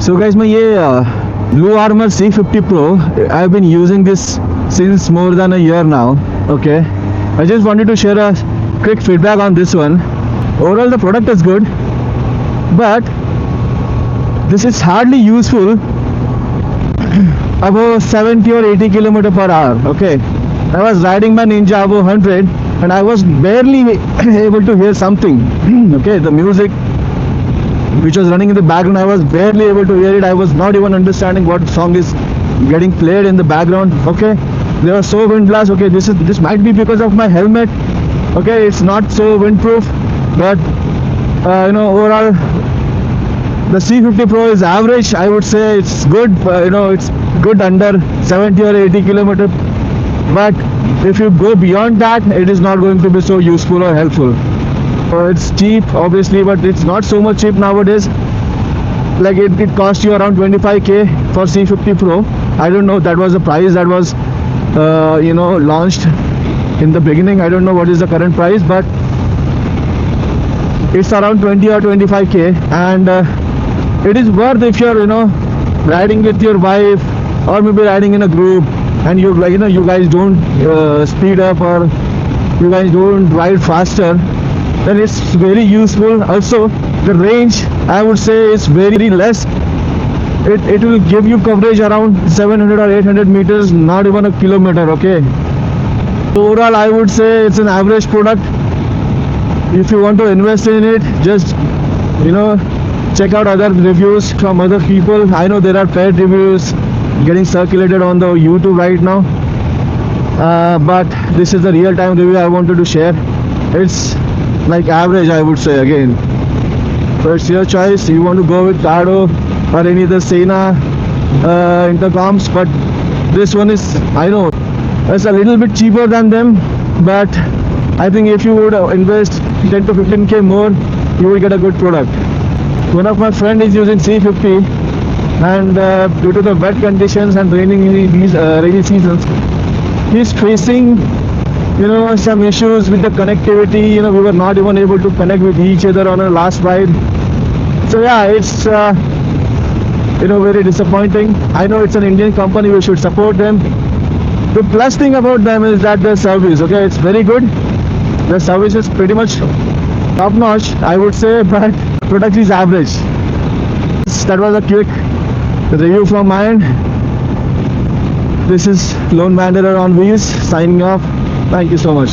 So guys, my Blue Armor C50 Pro, I've been using this since more than a year now. Okay, I just wanted to share a quick feedback on this one. Overall, the product is good, but this is hardly useful above 70 or 80 km per hour. Okay, I was riding my Ninja above 100 and I was barely able to hear something. Okay, the music which was running in the background, I was barely able to hear it. I was not even understanding what song is getting played in the background. Okay, there was so wind blast. Okay, this might be because of my helmet. Okay, it's not so windproof, but overall the C50 Pro is average. I would say it's good. It's good under 70 or 80 kilometer, but if you go beyond that, it is not going to be so useful or helpful. It's cheap obviously, but it's not so much cheap nowadays. Like it cost you around 25k for C50 Pro. I don't know, that was the price that was launched in the beginning. I don't know what is the current price, but it's around 20 or 25k, and it is worth if you're riding with your wife or maybe riding in a group and you guys don't speed up or you guys don't ride faster, then it's very useful. Also, the range, I would say, is very less. It will give you coverage around 700 or 800 meters, not even a kilometer. Okay, so overall I would say it's an average product. If you want to invest in it, just check out other reviews from other people. I know there are paid reviews getting circulated on the YouTube right now, but this is the real-time review I wanted to share. It's like average, I would say. Again, so it's your choice. You want to go with Tado or any other Sena intercoms, but this one is, I know it's a little bit cheaper than them, but I think if you would invest 10 to 15k more, you will get a good product. One of my friend is using C50, and due to the wet conditions and rainy seasons, he's facing some issues with the connectivity. We were not even able to connect with each other on our last ride. So yeah, it's very disappointing. I know it's an Indian company, we should support them. The plus thing about them is that the service, okay, it's very good. The service is pretty much top notch, I would say, but product is average. That was a quick review from my end. This is Lone Wanderer on Wheels signing off. Thank you so much.